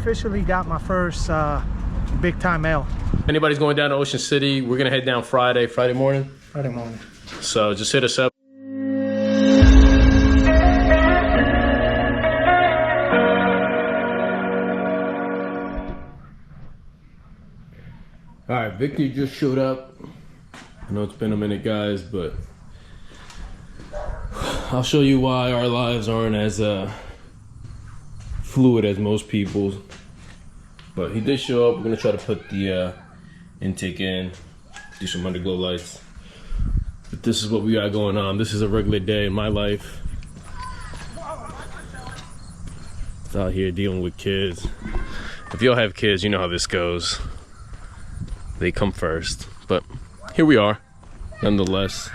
officially got my first big time L. Anybody's going down to Ocean City, we're gonna head down Friday morning. Friday morning. So just hit us up. All right, Victor just showed up. I know it's been a minute, guys, but I'll show you why our lives aren't as fluid as most people's. But he did show up. We're gonna try to put the intake in, do some underglow lights. But this is what we got going on. This is a regular day in my life. It's out here dealing with kids. If y'all have kids, you know how this goes. They come first. But here we are, nonetheless.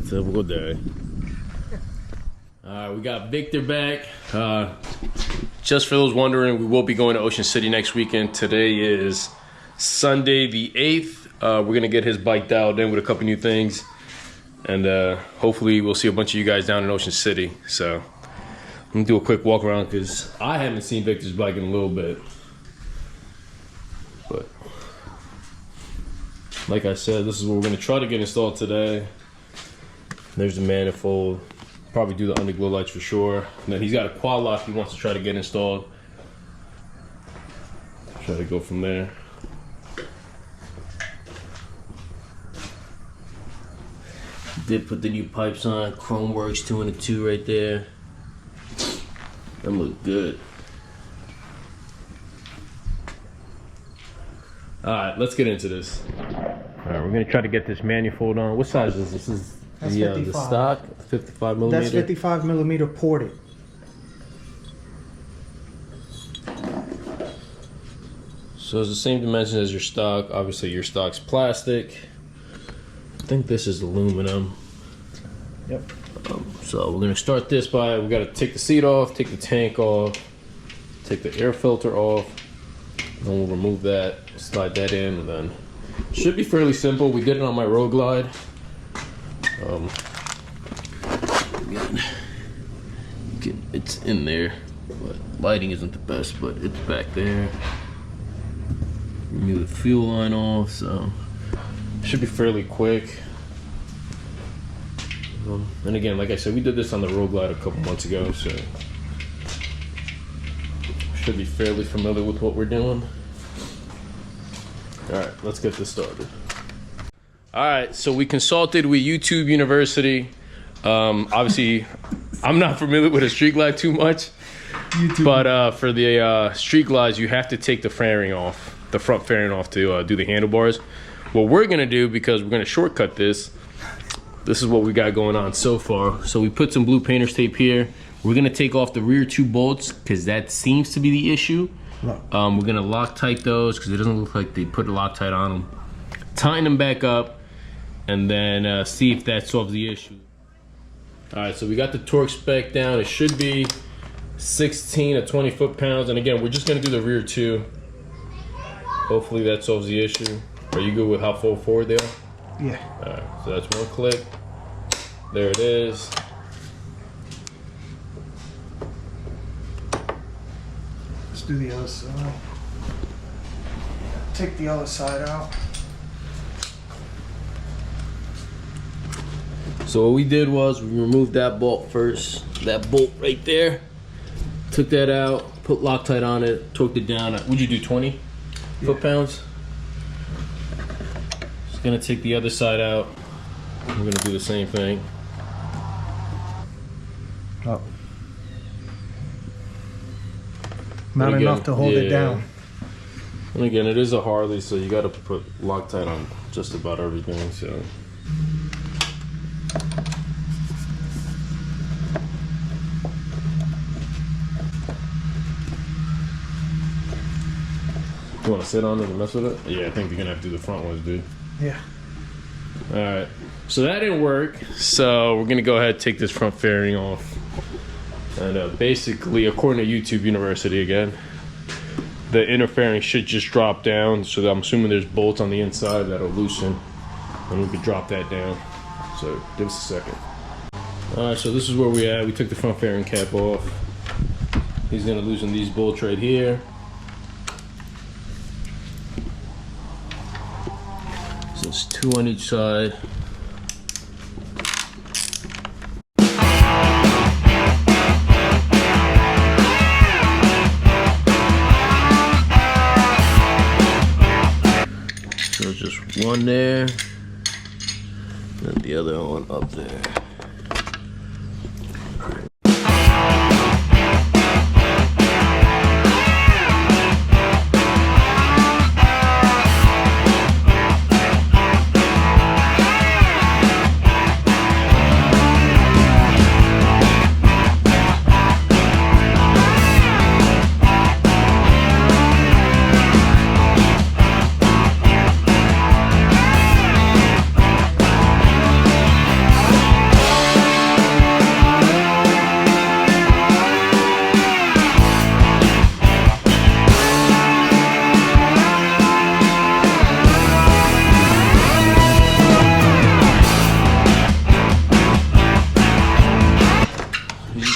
Typical day. We got Victor back. Just for those wondering, we will be going to Ocean City next weekend. Today is Sunday the 8th. We're gonna get his bike dialed in with a couple new things. And hopefully we'll see a bunch of you guys down in Ocean City. So I'm gonna do a quick walk around because I haven't seen Victor's bike in a little bit. But like I said, this is what we're gonna try to get installed today. There's the manifold. Probably do the underglow lights for sure. And then he's got a quad lock he wants to try to get installed. Try to go from there. Did put the new pipes on. Chrome Works 2 and a 2 right there. Them look good. Alright, let's get into this. Alright, we're gonna try to get this manifold on. What size is this? This is the stock 55 millimeter. That's 55 millimeter ported. So it's the same dimensions as your stock. Obviously your stock's plastic. I think this is aluminum. Yep. So we're gonna start this by, we gotta take the seat off, take the tank off, take the air filter off. Then we'll remove that, slide that in, and then it should be fairly simple. We did it on my Road Glide. Again, it's in there, but lighting isn't the best, but it's back there. Remove the fuel line off, so it should be fairly quick. And again, like I said, we did this on the Road Glide a couple months ago, so should be fairly familiar with what we're doing. All right, let's get this started. All right, so we consulted with YouTube University. Obviously, I'm not familiar with a street glide too much, but for the street glides, you have to take the fairing off, the front fairing off to do the handlebars. What we're gonna do, because we're gonna shortcut this, this is what we got going on so far. So we put some blue painter's tape here. We're gonna take off the rear 2 bolts because that seems to be the issue. We're gonna Loctite those because it doesn't look like they put a Loctite on them. Tighten them back up and then see if that solves the issue. All right, so we got the torque spec down. It should be 16 to 20 foot-pounds. And again, we're just gonna do the rear 2. Hopefully that solves the issue. Are you good with how full forward they are? Yeah. All right, so that's one click. There it is. Let's do the other side. Take the other side out. So what we did was we removed that bolt first. That bolt right there. Took that out, put Loctite on it, torqued it down. What'd you do, 20 foot-pounds? Just gonna take the other side out. We're gonna do the same thing. Oh. Not enough to hold it down. And again, it is a Harley, so you gotta put Loctite on just about everything, so. You wanna sit on it and mess with it? Yeah, I think you're gonna have to do the front ones, dude. Yeah. All right, so that didn't work. So we're gonna go ahead and take this front fairing off. And basically, according to YouTube University again, the inner fairing should just drop down. So I'm assuming there's bolts on the inside that'll loosen, and we could drop that down. So give us a second. All right, so this is where we at. We took the front fairing cap off. He's gonna loosen these bolts right here. So it's 2 on each side. So just one there, and the other one up there.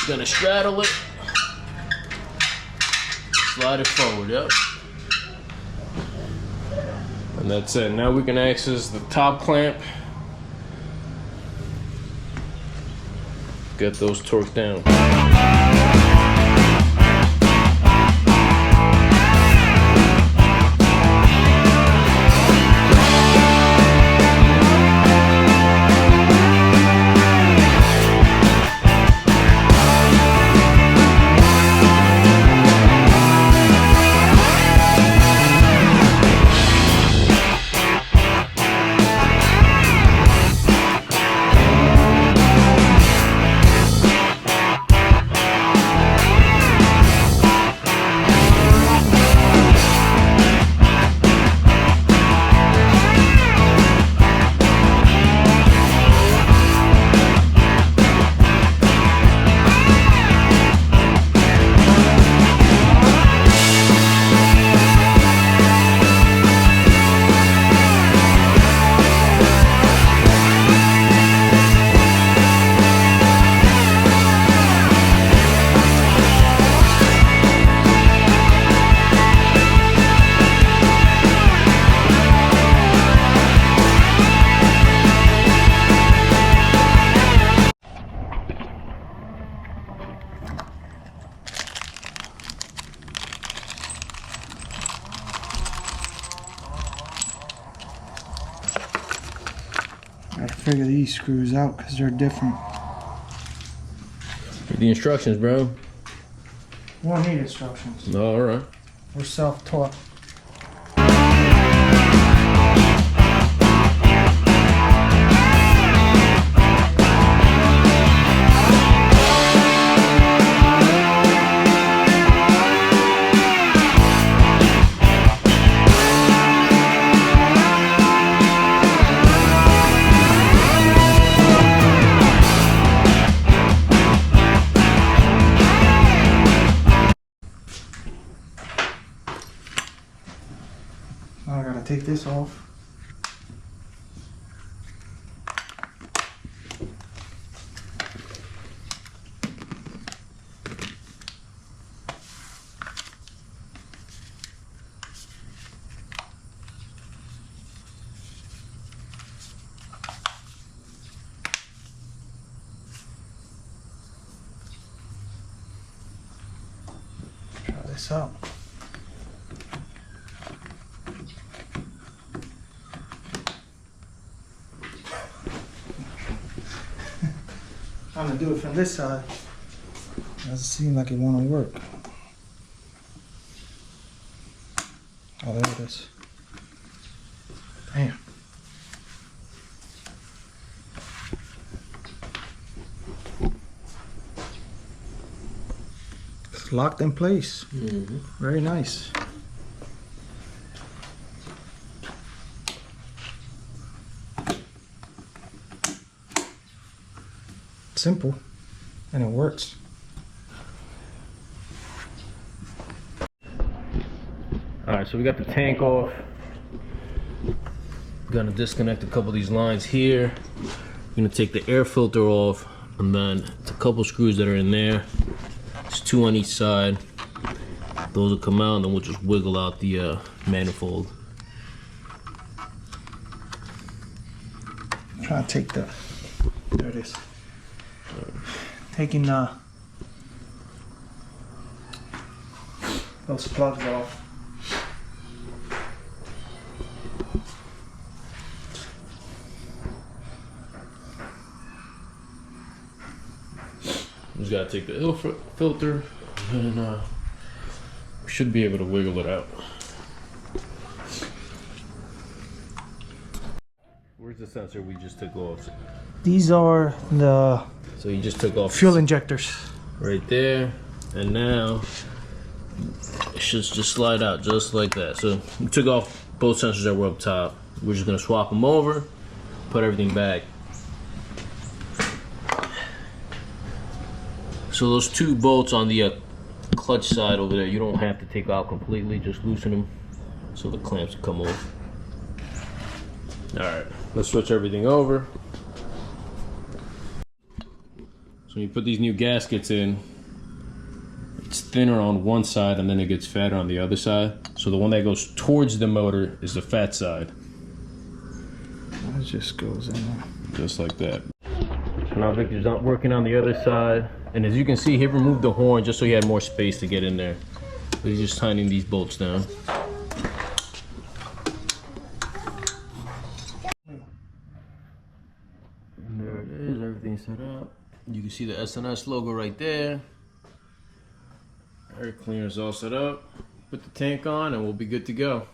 Gonna straddle it, slide it forward, yep. And that's it. Now we can access the top clamp. Get those torqued down. Gotta figure these screws out because they're different. The instructions, bro. Won't need instructions. All right. We're self-taught. Now I gotta take this off. Try this out. I'm gonna do it from this side. Doesn't seem like it wanna work. Oh, there it is. Damn. It's locked in place. Mm-hmm. Very nice. Simple, and it works. All right, so we got the tank off. Gonna disconnect a couple of these lines here. We're gonna take the air filter off, and then it's a couple screws that are in there. It's 2 on each side. Those will come out, and then we'll just wiggle out the manifold. I'm trying to take the, there it is. Taking those plugs off. Just gotta take the air filter, and we should be able to wiggle it out. Where's the sensor we just took off? These are the So you just took off fuel injectors. right there, and now it should just slide out just like that. So we took off both sensors that were up top. We're just gonna swap them over, put everything back. So those 2 bolts on the clutch side over there, you don't have to take out completely, just loosen them so the clamps come off. All right, let's switch everything over. So when you put these new gaskets in, it's thinner on one side and then it gets fatter on the other side. So the one that goes towards the motor is the fat side. It just goes in there. Just like that. So now Victor's not working on the other side. And as you can see, he removed the horn just so he had more space to get in there. But he's just tightening these bolts down. And there it is, everything's set up. You can see the SNS logo right there. Air cleaner's all set up. Put the tank on and we'll be good to go.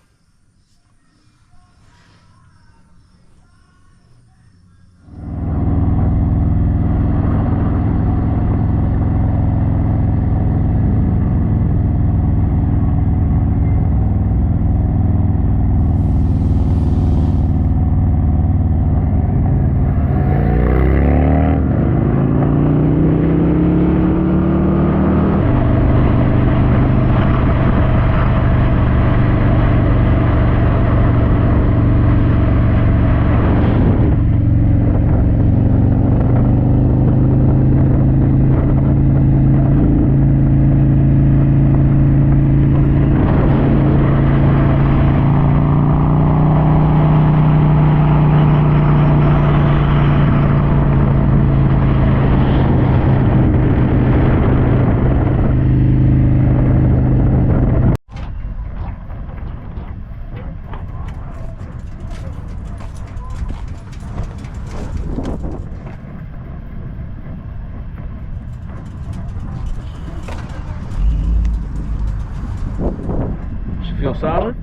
Feel solid?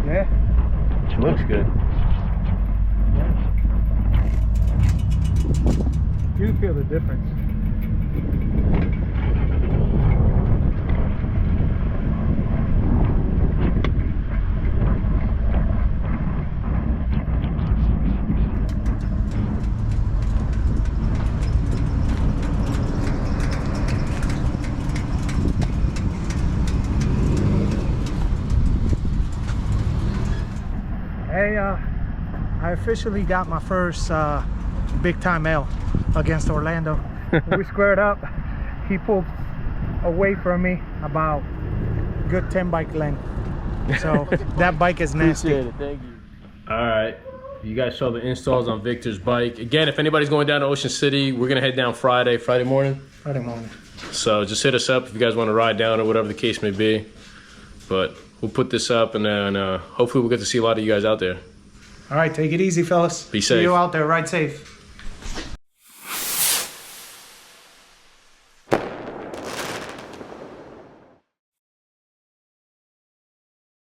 Yeah. She looks good. You feel the difference. Hey, I officially got my first big time L against Orlando. We squared up. He pulled away from me about good 10 bike length. So that bike is nasty. Appreciate it, thank you. All right, you guys saw the installs on Victor's bike. Again, if anybody's going down to Ocean City, we're gonna head down Friday morning. Friday morning. So just hit us up if you guys want to ride down or whatever the case may be. But we'll put this up, and then hopefully we'll get to see a lot of you guys out there. All right, take it easy, fellas. Be safe. See you out there. Ride safe.